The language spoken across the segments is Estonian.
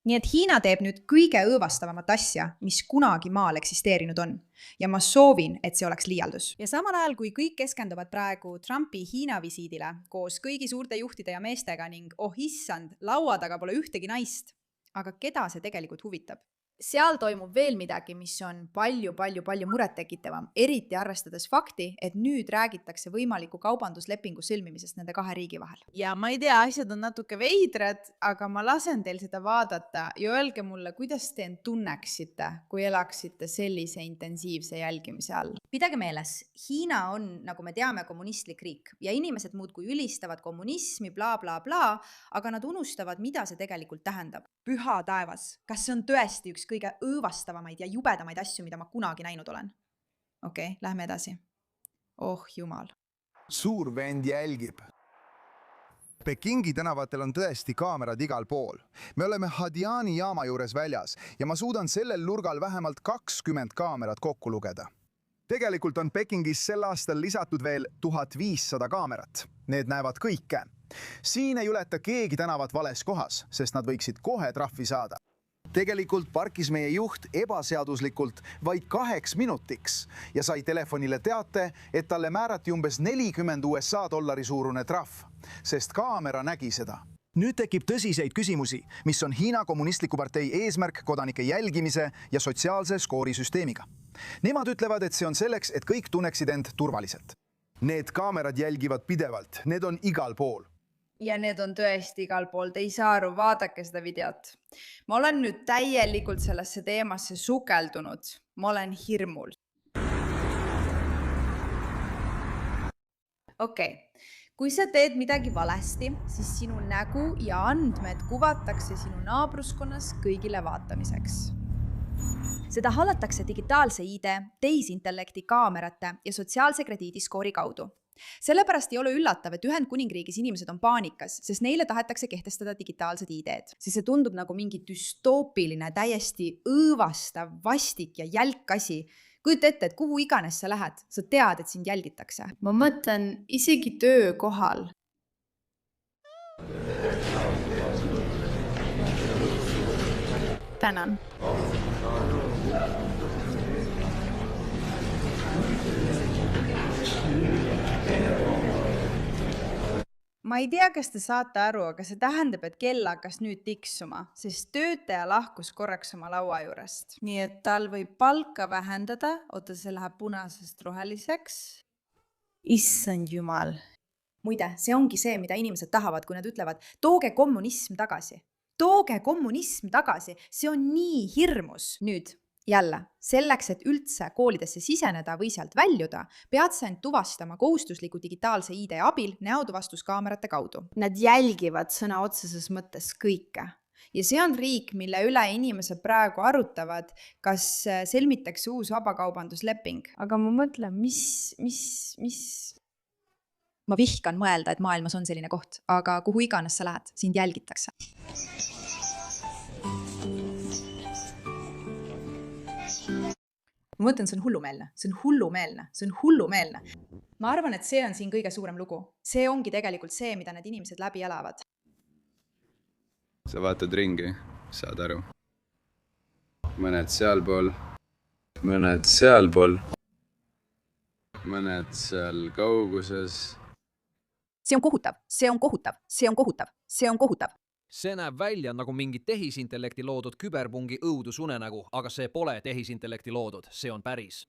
Nii et Hiina teeb nüüd kõige õõvastavamat asja, mis kunagi maal eksisteerinud on. Ja ma soovin, et see oleks liialdus. Ja samal ajal, kui kõik keskenduvad praegu Trumpi Hiina visiidile koos kõigi suurte juhtide ja meestega ning issand, laua taga pole ühtegi naist. Aga keda see tegelikult huvitab? Seal toimub veel midagi, mis on palju muret tekitavam, eriti arvestades fakti, et nüüd räägitakse võimaliku kaubanduslepingu sõlmimisest nende kahe riigi vahel. Ja ma ei tea, asjad on natuke veidrad, aga ma lasen teil seda vaadata ja öelge mulle, kuidas te end tunneksite, kui elaksite sellise intensiivse jälgimise all. Pidage meeles, Hiina on, nagu me teame, kommunistlik riik ja inimesed muudkui ülistavad kommunismi, bla, aga nad unustavad, mida see tegelikult tähendab. Püha taevas, kas see on tõesti üks kõige õõvastavamaid ja jubedamaid asju, mida ma kunagi näinud olen? Okei, lähme edasi. Oh jumal. Suur vend jälgib. Pekingi tänavatel on tõesti kaamerad igal pool. Me oleme Hadiani jaama juures väljas ja ma suudan sellel nurgal vähemalt 20 kaamerat kokku lugeda. Tegelikult on Pekingis sel aastal lisatud veel 1500 kaamerat. Need näevad kõike. Siin ei ületa keegi tänavat vales kohas, sest nad võiksid kohe trahvi saada. Tegelikult parkis meie juht ebaseaduslikult vaid 2 minutiks ja sai telefonile teate, et talle määrati umbes $40 suurune trahv, sest kaamera nägi seda. Nüüd tekib tõsiseid küsimusi, mis on Hiina kommunistliku partei eesmärk kodanike jälgimise ja sotsiaalse skoorisüsteemiga. Nemad ütlevad, et see on selleks, et kõik tunneksid end turvaliselt. Need kaamerad jälgivad pidevalt, need on igal pool. Ja need on tõesti igal pool, te ei saa aru, vaadake seda videot. Ma olen nüüd täielikult sellesse teemasse sukeldunud. Ma olen hirmul. Okei. Kui sa teed midagi valesti, siis sinu nägu ja andmed kuvatakse sinu naabruskonnas kõigile vaatamiseks. Seda hallatakse digitaalse ID, tehisintellekti, kaamerate ja sotsiaalse krediidiskoori kaudu. Sellepärast ei ole üllatav, et Ühendkuningriigis inimesed on paanikas, sest neile tahetakse kehtestada digitaalsed ID-d. See tundub nagu mingi düstoopiline, täiesti õõvastav, vastik ja jälk asi. Kujuta ette, et kuhu iganes sa lähed, sa tead, et sind jälgitakse. Ma mõtlen isegi töökohal. Tänan. Ma ei tea, kas te saate aru, aga see tähendab, et kell hakkas nüüd tiksuma, sest töötaja lahkus korraks oma laua juurest. Nii et tal võib palka vähendada, see läheb punasest roheliseks. Issand jumal. Muide, see ongi see, mida inimesed tahavad, kui nad ütlevad, tooge kommunism tagasi. Tooge kommunism tagasi, see on nii hirmus. Nüüd. Jälle, selleks, et üldse koolidesse siseneda või sealt väljuda, pead sa end tuvastama kohustusliku digitaalse ID abil näotuvastuskaamerate kaudu. Nad jälgivad sõna otseses mõttes kõike. Ja see on riik, mille üle inimesed praegu arutavad, kas sõlmitakse uus vabakaubandusleping. Aga ma mõtlen, mis? Ma vihkan mõelda, et maailmas on selline koht, aga kuhu iganes sa lähed, sind jälgitakse. Ma mõtlen, see on hullumeelne, see on hullumeelne, see on hullumeelne. Ma arvan, et see on siin kõige suurem lugu. See ongi tegelikult see, mida need inimesed läbi elavad. Sa vaatad ringi, saad aru. Mõned sealpool, mõned sealpool, mõned seal kauguses. See on kohutav, see on kohutav, see on kohutav, see on kohutav. See näeb välja nagu mingi tehisintellekti loodud küberpungi õudusunenägu, aga see pole tehisintellekti loodud, see on päris.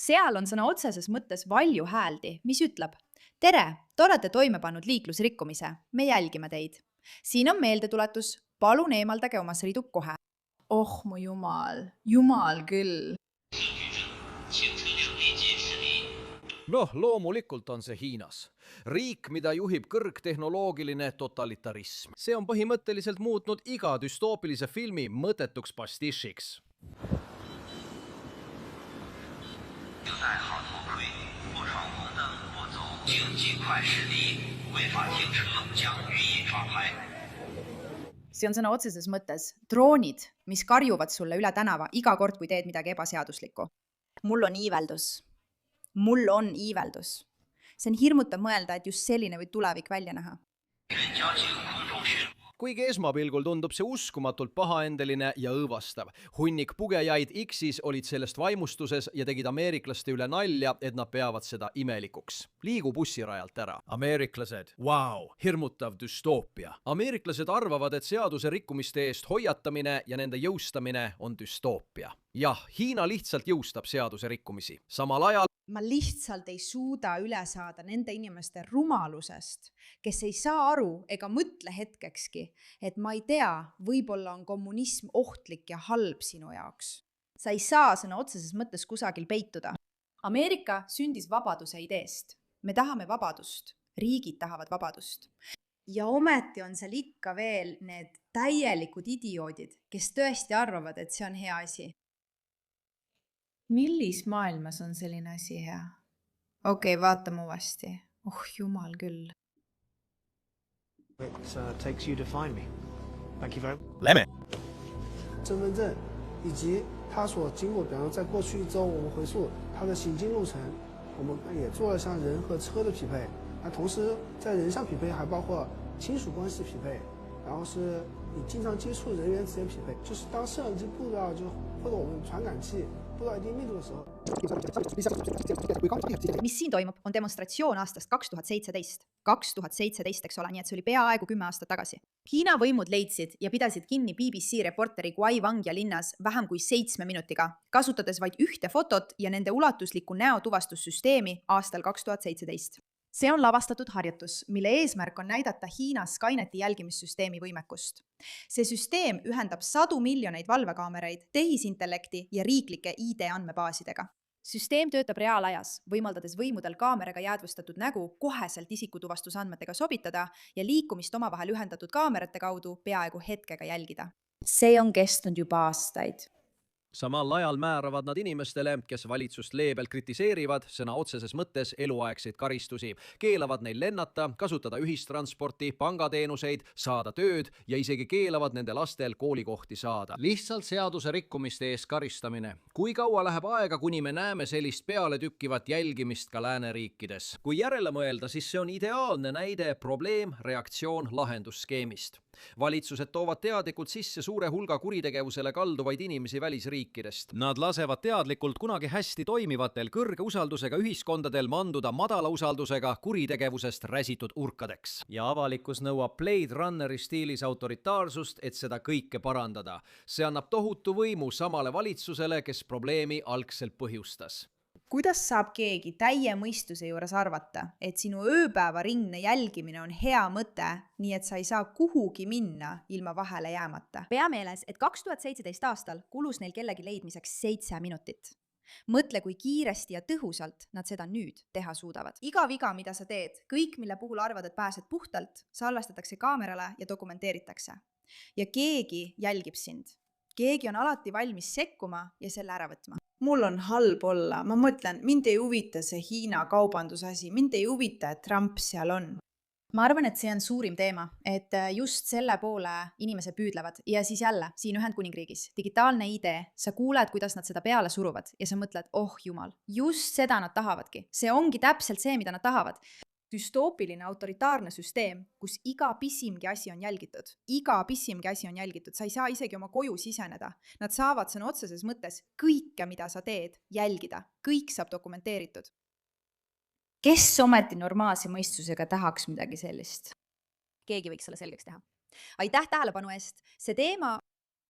Seal on sõna otseses mõttes valju hääldi, mis ütleb: tere, te olete toime pannud liiklusrikkumise, me jälgime teid. Siin on meeldetuletus, palun eemaldage oma sõiduk kohe. Oh mu jumal, jumal küll. Loomulikult on see Hiinas. Riik, mida juhib kõrgtehnoloogiline totalitarism. See on põhimõtteliselt muutnud iga düstoopilise filmi mõttetuks pastišiks. see on sõna otseses mõttes droonid, mis karjuvad sulle üle tänava iga kord, kui teed midagi ebaseaduslikku. Mul on iiveldus. Mul on iiveldus. See on hirmutav mõelda, et just selline võib tulevik välja näha. Kuigi esmapilgul tundub see uskumatult pahaendeline ja õõvastav. Hunnik pugejaid X-is olid sellest vaimustuses ja tegid ameeriklaste üle nalja, et nad peavad seda imelikuks. Liigu bussirajalt ära. Ameeriklased, vau, hirmutav düstoopia. Ameeriklased arvavad, et seaduse rikkumiste eest hoiatamine ja nende jõustamine on düstoopia. Jah, Hiina lihtsalt jõustab seaduse rikkumisi. Samal ajal Ma lihtsalt ei suuda üle saada nende inimeste rumalusest, kes ei saa aru ega mõtle hetkekski, et ma ei tea, võib-olla on kommunism ohtlik ja halb sinu jaoks. Sa ei saa sõna otseses mõttes kusagil peituda. Ameerika sündis vabaduse ideest. Me tahame vabadust. Riigid tahavad vabadust. Ja ometi on seal ikka veel need täielikud idioodid, kes tõesti arvavad, et see on hea asi. Millis maailmas on selline asi hea? Okei, vaatame uuesti. Oh, jumal küll. It takes you to find me. Thank you very much. Lämme! 身份证以及他所经过，比方说在过去1周我们回溯他的行经路程，我们也做了像人和车的匹配，那同时在人上匹配还包括亲属关系匹配，然后是你经常接触人员之间匹配，就是当摄像机布到就或者我们传感器布到一定密度的时候。 Mis siin toimub, on demonstratsioon aastast 2017. 2017, eks ole, nii et see oli peaaegu 10 aastat tagasi. Hiina võimud leidsid ja pidasid kinni BBC reporteri Guai Wangja linnas vähem kui 7 minutiga, kasutades vaid ühte fotot ja nende ulatuslikku näotuvastussüsteemi aastal 2017. See on lavastatud harjutus, mille eesmärk on näidata Hiina Skyneti jälgimissüsteemi võimekust. See süsteem ühendab 100 miljoneid valvekaameraid, tehisintellekti ja riiklike ID-andmebaasidega. Süsteem töötab reaalajas, võimaldades võimudel kaameraga jäädvustatud nägu koheselt isikutuvastusandmetega sobitada ja liikumist omavahel ühendatud kaamerate kaudu peaaegu hetkega jälgida. See on kestnud juba aastaid. Samal ajal määravad nad inimestele, kes valitsust leebelt kritiseerivad, sõna otseses mõttes eluaegseid karistusi, keelavad neil lennata, kasutada ühistransporti, pangateenuseid, saada tööd ja isegi keelavad nende lastel koolikohti saada. Lihtsalt seaduse rikkumiste eest karistamine. Kui kaua läheb aega, kuni me näeme sellist pealetükkivat jälgimist ka lääneriikides? Kui järele mõelda, siis see on ideaalne näide probleem, reaktsioon, lahendusskeemist. Valitsused toovad teadlikult sisse suure hulga kuritegevusele kalduvaid inimesi välisriikidest. Nad lasevad teadlikult kunagi hästi toimivatel kõrge usaldusega ühiskondadel manduda madala usaldusega kuritegevusest räsitud urkadeks. Ja avalikkus nõuab Blade Runneri stiilis autoritaarsust, et seda kõike parandada. See annab tohutu võimu samale valitsusele, kes probleemi algselt põhjustas. Kuidas saab keegi täie mõistuse juures arvata, et sinu ööpäevaringne jälgimine on hea mõte, nii et sa ei saa kuhugi minna ilma vahele jäämata? Pea meeles, et 2017 aastal kulus neil kellegi leidmiseks 7 minutit. Mõtle, kui kiiresti ja tõhusalt nad seda nüüd teha suudavad. Iga viga, mida sa teed, kõik, mille puhul arvad, et pääsed puhtalt, salvestatakse kaamerale ja dokumenteeritakse. Ja keegi jälgib sind. Keegi on alati valmis sekkuma ja selle ära võtma. Mul on halb olla. Ma mõtlen, mind ei huvita see Hiina kaubandusasi. Mind ei huvita, et Trump seal on. Ma arvan, et see on suurim teema, et just selle poole inimesed püüdlevad. Ja siis jälle, siin Ühendkuningriigis, digitaalne ID, sa kuuled, kuidas nad seda peale suruvad ja sa mõtled, oh jumal, just seda nad tahavadki. See ongi täpselt see, mida nad tahavad. Düstoopiline autoritaarne süsteem, kus iga pisimgi asi on jälgitud. Iga pisimgi asi on jälgitud. Sa ei saa isegi oma koju siseneda. Nad saavad sõna otseses mõttes kõike, mida sa teed, jälgida. Kõik saab dokumenteeritud. Kes ometi normaalse mõistusega tahaks midagi sellist? Keegi võiks selle selgeks teha. Aitäh tähelepanu eest. See teema